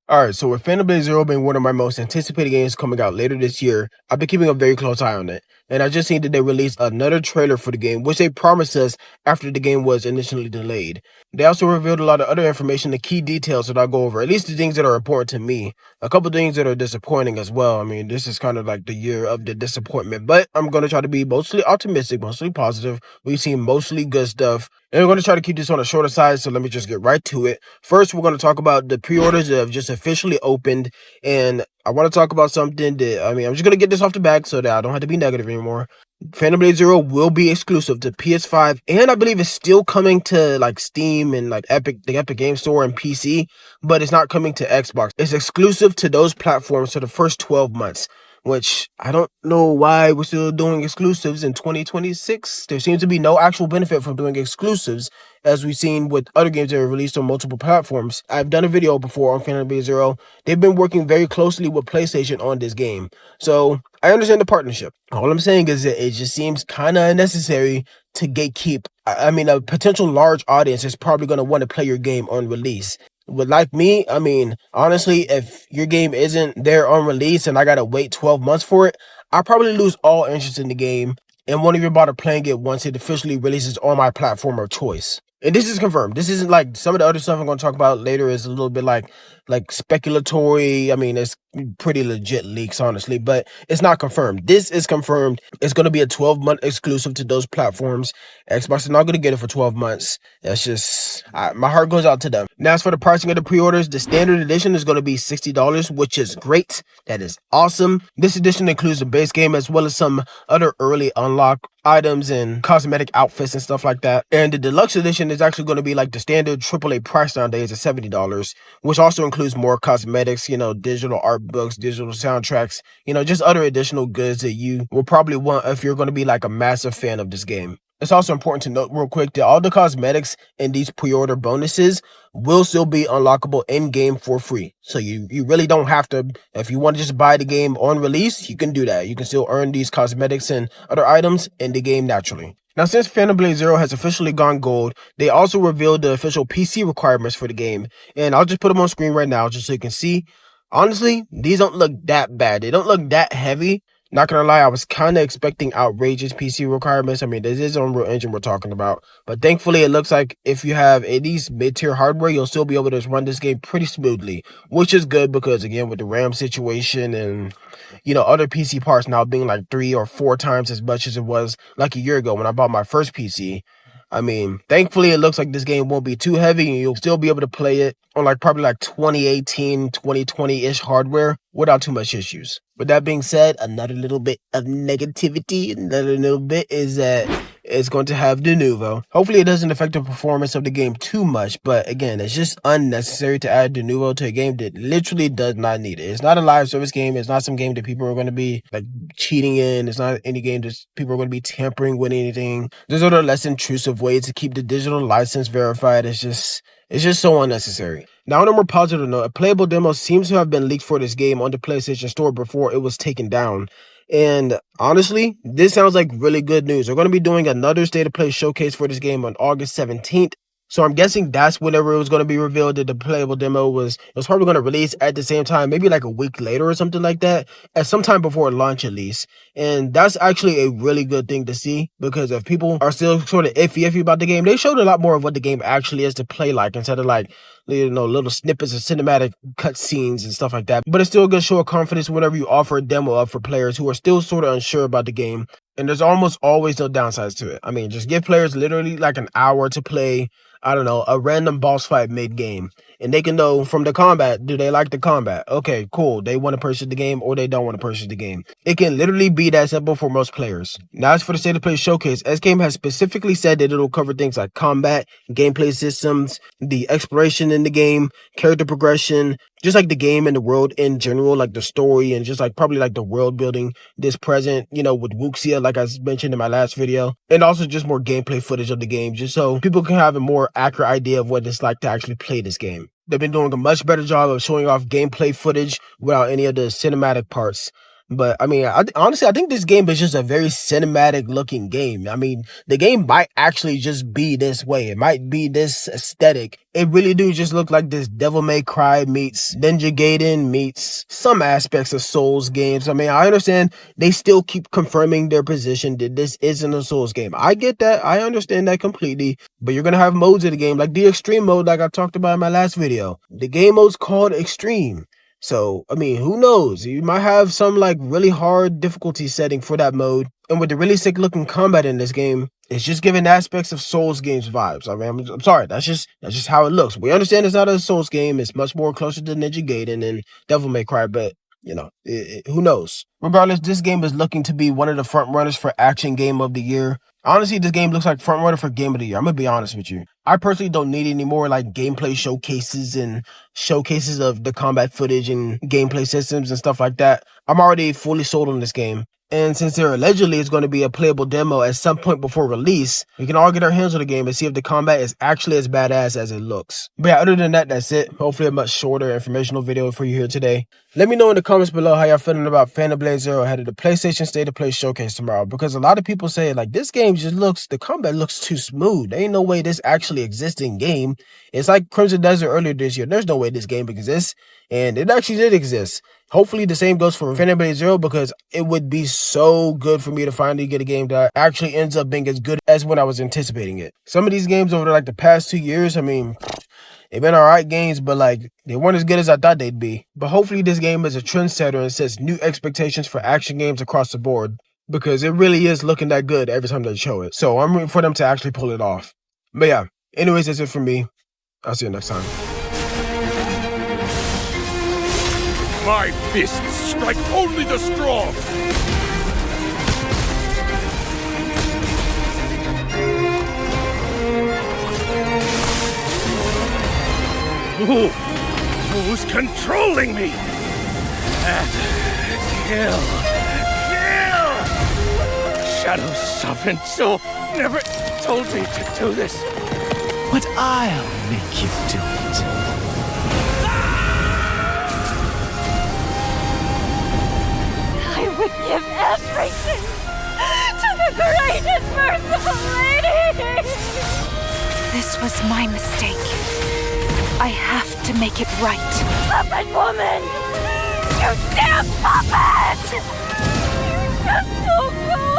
Alright, so with Phantom Blade Zero being one of my most anticipated games coming out later this year, I've been keeping a very close eye on it. And I just seen that they released another trailer for the game, which they promised us after the game was initially delayed. They also revealed a lot of other information, the key details that I'll go over, at least the things that are important to me. A couple things that are disappointing as well. I mean, this is kind of like the year of the disappointment, but I'm going to try to be mostly optimistic, mostly positive. We've seen mostly good stuff. And we're going to try to keep this on a shorter side, so let me just get right to it. First, we're going to talk about the pre-orders that have just officially opened, and I want to talk about something that, I'm just going to get this off the back so that I don't have to be negative anymore. Phantom Blade Zero will be exclusive to PS5, and I believe it's still coming to like Steam and like the Epic Game Store and PC, but it's not coming to Xbox. It's exclusive to those platforms for the first 12 months. Which I don't know why we're still doing exclusives in 2026. There seems to be no actual benefit from doing exclusives, as we've seen with other games that are released on multiple platforms. I've done a video before on Phantom Blade Zero. They've been working very closely with PlayStation on this game. So I understand the partnership. All I'm saying is that it just seems kind of unnecessary to gatekeep. A potential large audience is probably going to want to play your game on release. But like me, honestly, if your game isn't there on release and I gotta wait 12 months for it, I probably lose all interest in the game and won't even bother playing it once it officially releases on my platform of choice. And this is confirmed. This isn't like some of the other stuff I'm going to talk about later is a little bit like speculatory. It's pretty legit leaks, honestly, but it's not confirmed. This is confirmed. It's going to be a 12-month exclusive to those platforms. Xbox is not going to get it for 12 months. That's just, my heart goes out to them. Now, as for the pricing of the pre-orders, the standard edition is going to be $60, which is great. That is awesome. This edition includes the base game as well as some other early unlock items and cosmetic outfits and stuff like that. And the deluxe edition is actually going to be like the standard AAA price nowadays at $70, which also includes more cosmetics, digital art books, digital soundtracks, just other additional goods that you will probably want if you're going to be like a massive fan of this game. It's also important to note real quick that all the cosmetics and these pre-order bonuses will still be unlockable in-game for free. So you really don't have to, if you want to just buy the game on release, you can do that. You can still earn these cosmetics and other items in the game naturally. Now, since Phantom Blade Zero has officially gone gold, they also revealed the official PC requirements for the game. And I'll just put them on screen right now just so you can see. Honestly, these don't look that bad. They don't look that heavy. Not gonna lie, I was kind of expecting outrageous PC requirements. This is Unreal Engine we're talking about. But thankfully, it looks like if you have at least mid-tier hardware, you'll still be able to run this game pretty smoothly. Which is good because, again, with the RAM situation and, other PC parts now being like 3 or 4 times as much as it was like a year ago when I bought my first PC. Thankfully, it looks like this game won't be too heavy and you'll still be able to play it on probably 2018, 2020-ish hardware without too much issues. With that being said, another little bit of negativity, another little bit is that it's going to have Denuvo. Hopefully, it doesn't affect the performance of the game too much, but again, it's just unnecessary to add Denuvo to a game that literally does not need it. It's not a live service game. It's not some game that people are going to be cheating in. It's not any game that people are going to be tampering with anything. There's other less intrusive ways to keep the digital license verified. It's just so unnecessary. Now, on a more positive note, a playable demo seems to have been leaked for this game on the PlayStation Store before it was taken down. And honestly, this sounds like really good news. They're going to be doing another State of Play showcase for this game on August 17th. So I'm guessing that's whenever it was going to be revealed that the playable demo was probably going to release at the same time, maybe like a week later or something like that, at some time before launch at least. And that's actually a really good thing to see, because if people are still sort of iffy about the game, they showed a lot more of what the game actually is to play like, instead of little snippets of cinematic cutscenes and stuff like that. But it's still a good show of confidence whenever you offer a demo up for players who are still sort of unsure about the game. And there's almost always no downsides to it. Just give players literally like an hour to play, a random boss fight mid-game. And they can know from the combat, do they like the combat? Okay, cool. They want to purchase the game or they don't want to purchase the game. It can literally be that simple for most players. Now, as for the State of Play showcase, SGame has specifically said that it'll cover things like combat, gameplay systems, the exploration in the game, character progression, just like the game and the world in general, like the story and just probably the world building this present, with Wuxia, like I mentioned in my last video. And also just more gameplay footage of the game, just so people can have a more accurate idea of what it's like to actually play this game. They've been doing a much better job of showing off gameplay footage without any of the cinematic parts. But I mean, honestly, I think this game is just a very cinematic looking game. I mean, the game might actually just be this way. It might be this aesthetic. It really do just look like this Devil May Cry meets Ninja Gaiden meets some aspects of Souls games. I mean, I understand they still keep confirming their position that this isn't a Souls game. I get that. I understand that completely. But you're going to have modes of the game, like the Extreme mode, like I talked about in my last video. The game mode's called Extreme. So, I mean, who knows? You might have some like really hard difficulty setting for that mode. And with the really sick looking combat in this game, it's just giving aspects of Souls games vibes. I mean, I'm sorry, that's just how it looks. We understand it's not a Souls game. It's much more closer to Ninja Gaiden and Devil May Cry, but you know, who knows? Regardless, this game is looking to be one of the front runners for Action Game of the Year. Honestly, this game looks like front runner for Game of the Year. I'm gonna be honest with you. I personally don't need any more like gameplay showcases and showcases of the combat footage and gameplay systems and stuff like that. I'm already fully sold on this game. And since there allegedly is going to be a playable demo at some point before release, we can all get our hands on the game and see if the combat is actually as badass as it looks. But yeah, other than that, that's it. Hopefully a much shorter informational video for you here today. Let me know in the comments below how y'all feeling about Phantom Blade Zero ahead of the PlayStation State of Play showcase tomorrow. Because a lot of people say like this game just looks, the combat looks too smooth. There ain't no way this actually exists in game. It's like Crimson Desert earlier this year. There's no way this game exists. And it actually did exist. Hopefully the same goes for Phantom Blade Zero because it would be so good for me to finally get a game that actually ends up being as good as when I was anticipating it. Some of these games over like the past 2 years, I mean, they've been alright games, but like they weren't as good as I thought they'd be. But hopefully this game is a trendsetter and sets new expectations for action games across the board because it really is looking that good every time they show it. So I'm rooting for them to actually pull it off. But yeah, anyways, that's it for me. I'll see you next time. My fists strike only the strong! Who's controlling me? Kill! Shadow Sovereign Soul never told me to do this. But I'll make you do it. I would give everything to the great and merciful lady! This was my mistake. I have to make it right. Puppet woman! You damn puppet! You're just so cold!